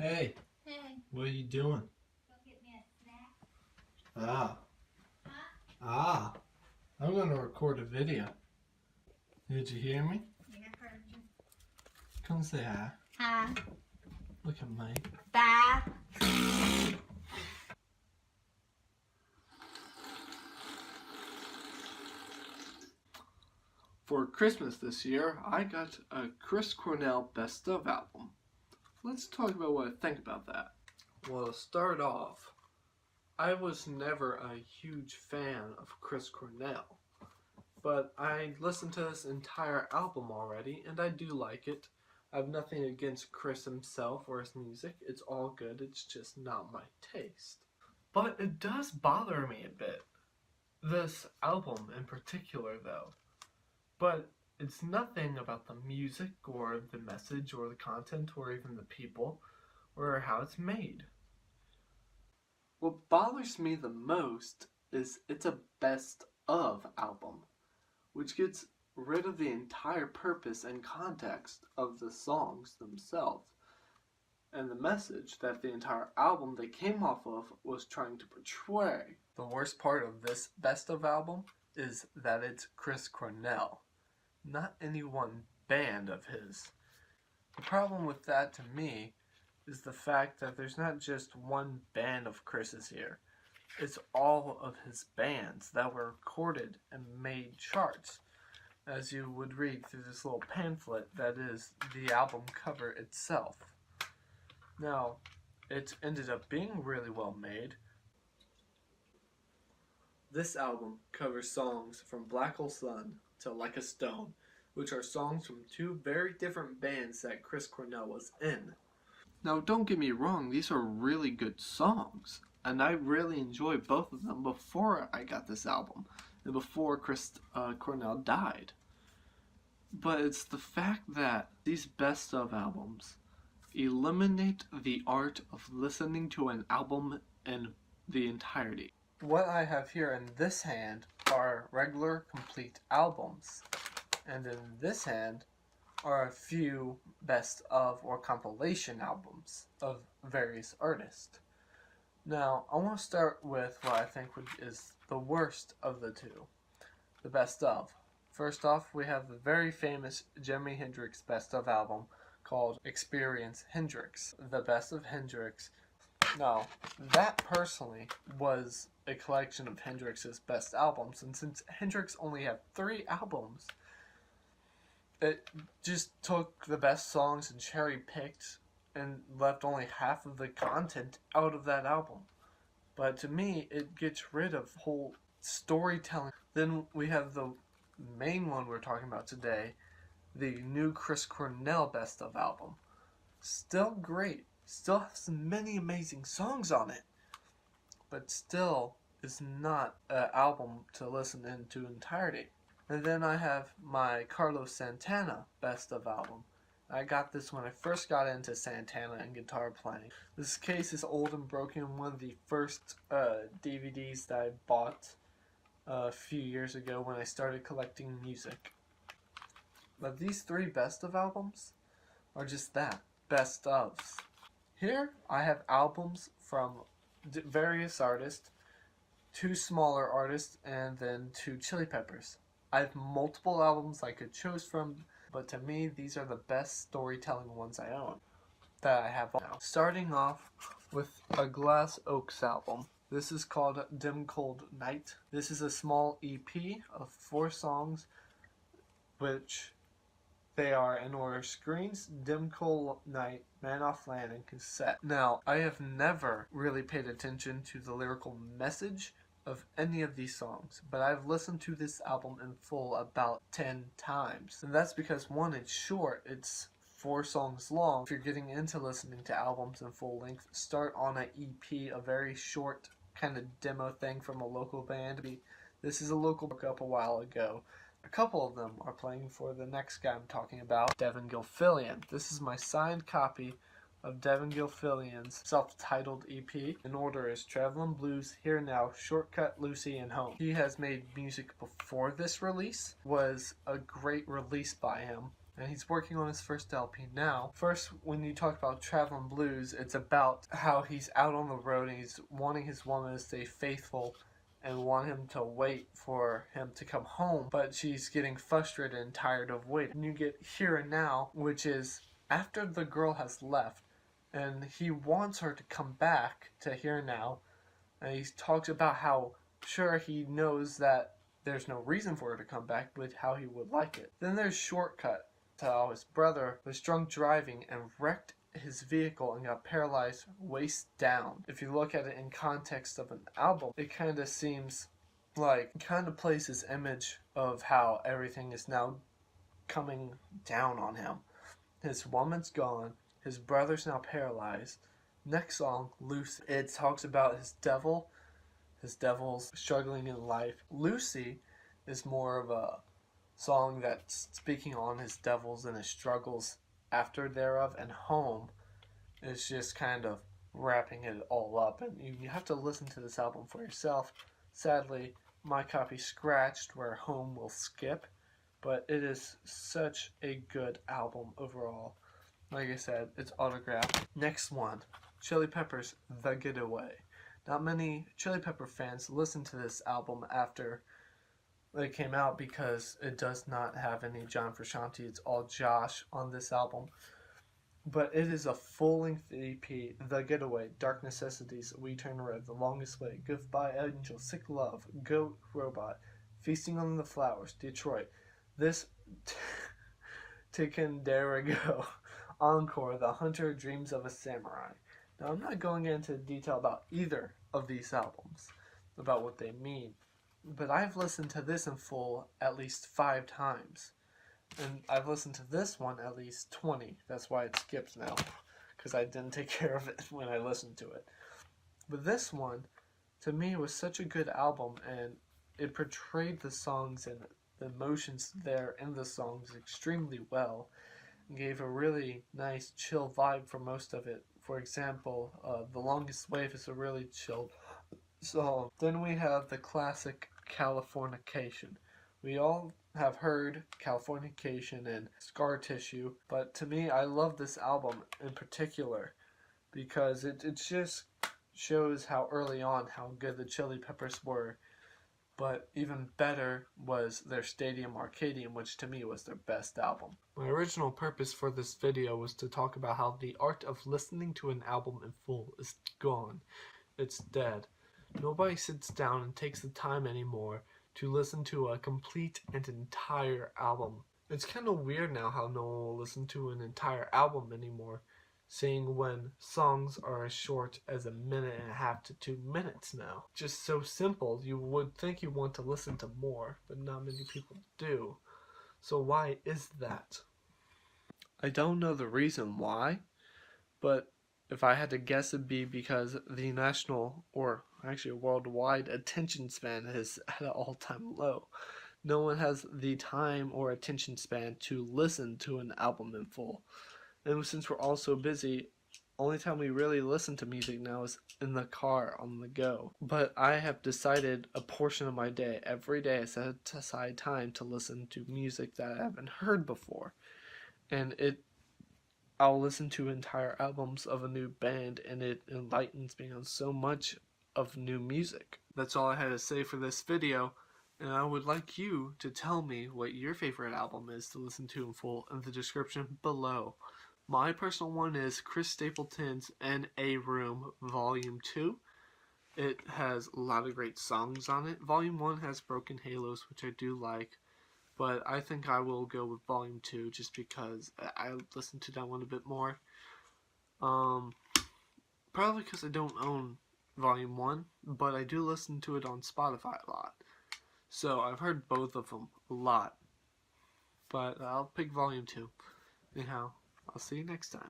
Hey, Hey, what are you doing? go get me a snack. Ah, Huh? I'm gonna record a video. Did you hear me? Yeah, I heard you. Come say hi. Hi. Look at Mike. Bye. For Christmas this year, I got a Chris Cornell Best Of album. Let's talk about what I think about that. Well, to start off, I was never a huge fan of Chris Cornell, but I listened to this entire album already, and I do like it. I have nothing against Chris himself or his music. It's all good. It's just not my taste. But it does bother me a bit. This album in particular, though. But it's nothing about the music or the message or the content or even the people or how it's made. What bothers me the most is it's a best of album, which gets rid of the entire purpose and context of the songs themselves and the message that the entire album they came off of was trying to portray. The worst part of this best of album is that it's Chris Cornell, not any one band of his. The problem with that to me is the fact that there's not just one band of Chris's here. It's all of his bands that were recorded and made charts, as you would read through this little pamphlet that is the album cover itself. Now, it ended up being really well made. This album covers songs from Black Hole Sun to Like a Stone, which are songs from two very different bands that Chris Cornell was in. Now, don't get me wrong, these are really good songs, and I really enjoyed both of them before I got this album, and before Chris Cornell died. But it's the fact that these best of albums eliminate the art of listening to an album in the entirety. What I have here in this hand are regular complete albums, and in this hand are a few best of or compilation albums of various artists. Now, I want to start with what I think is the worst of the two, the best of. First off, we have the very famous Jimi Hendrix best of album called Experience Hendrix, the best of Hendrix. Now, that personally was a collection of Hendrix's best albums, and since Hendrix only had 3 albums, it just took the best songs and cherry picked and left only half of the content out of that album. But to me, it gets rid of whole storytelling. Then we have the main one we're talking about today, the new Chris Cornell best of album. Still great, still has many amazing songs on it, but still is not an album to listen into entirety. And then I have my Carlos Santana best of album. I got this when I first got into Santana and guitar playing. This case is old and broken, one of the first DVDs that I bought a few years ago when I started collecting music. But these 3 best of albums are just that, best ofs. Here I have albums from various artists, 2 smaller artists, and then 2 Chili Peppers. I have multiple albums I could choose from, but to me these are the best storytelling ones I own that I have now. Starting off with a Glass Oaks album. This is called Dim Cold Night. This is a small EP of 4 songs, which they are in order: Screens, Dim Cold Night, Man Off Land, and Cassette. Now, I have never really paid attention to the lyrical message of any of these songs, but I've listened to this album in full about 10 times. And that's because, one, it's short, it's 4 songs long. If you're getting into listening to albums in full length, start on an EP, a very short kind of demo thing from a local band. This is a local broke up a while ago. A couple of them are playing for the next guy I'm talking about, Devin Gilfillian. This is my signed copy of Devin Gilfillian's self-titled EP. In order is Travelin' Blues, Here Now, Shortcut, Lucy, and Home. He has made music before this release. Was a great release by him. and he's working on his first LP now. First, when you talk about Traveling Blues, it's about how he's out on the road and he's wanting his woman to stay faithful and want him to wait for him to come home, but she's getting frustrated and tired of waiting. And you get Here and Now, which is after the girl has left, and he wants her to come back to Here and Now, and he talks about how sure he knows that there's no reason for her to come back, but how he would like it. Then there's Shortcut, to how his brother was drunk driving and wrecked his vehicle and got paralyzed waist down. If you look at it in context of an album, it kind of seems like it kind of plays his image of how everything is now coming down on him. His woman's gone, his brother's now paralyzed. Next song, Lucy. It talks about his devil's struggling in life. Lucy is more of a song that's speaking on his devils and his struggles after thereof, and Home is just kind of wrapping it all up, and you have to listen to this album for yourself. Sadly, my copy scratched where Home will skip, but it is such a good album overall. Like I said, it's autographed. Next one, Chili Peppers' The Getaway. Not many Chili Pepper fans listened to this album after it came out because it does not have any John Frusciante. It's all Josh on this album. But it is a full-length EP. The Getaway, Dark Necessities, We Turn Red, The Longest Way, Goodbye Angel, Sick Love, Goat Robot, Feasting on the Flowers, Detroit. This Ticonderoga, Encore, The Hunter Dreams of a Samurai. Now, I'm not going into detail about either of these albums, about what they mean, but I've listened to this in full at least 5 times. And I've listened to this one at least 20. That's why it skips now, because I didn't take care of it when I listened to it. But this one, to me, was such a good album, and it portrayed the songs and the emotions there in the songs extremely well, and gave a really nice chill vibe for most of it. For example, The Longest Wave is a really chill song. Then we have the classic Californication. We all have heard Californication and Scar Tissue, but to me, I love this album in particular because it just shows how early on how good the Chili Peppers were. But even better was their Stadium Arcadium, which to me was their best album. My original purpose for this video was to talk about how the art of listening to an album in full is gone. It's dead. Nobody sits down and takes the time anymore to listen to a complete and entire album. It's kind of weird now how no one will listen to an entire album anymore, seeing when songs are as short as 1.5 to 2 minutes now. Just so simple, you would think you want to listen to more, but not many people do. So why is that? I don't know the reason why, but if I had to guess, it'd be because the national, or actually worldwide, attention span is at an all-time low. No one has the time or attention span to listen to an album in full. And since we're all so busy, only time we really listen to music now is in the car on the go. But I have decided a portion of my day, every day I set aside time to listen to music that I haven't heard before. And I'll listen to entire albums of a new band, and it enlightens me on so much of new music. That's all I had to say for this video, and I would like you to tell me what your favorite album is to listen to in full in the description below. My personal one is Chris Stapleton's N.A. Room Volume 2. It has a lot of great songs on it. Volume 1 has Broken Halos, which I do like. But I think I will go with Volume 2 just because I listened to that one a bit more. Probably because I don't own Volume 1, but I do listen to it on Spotify a lot. So I've heard both of them a lot. But I'll pick Volume 2. Anyhow, I'll see you next time.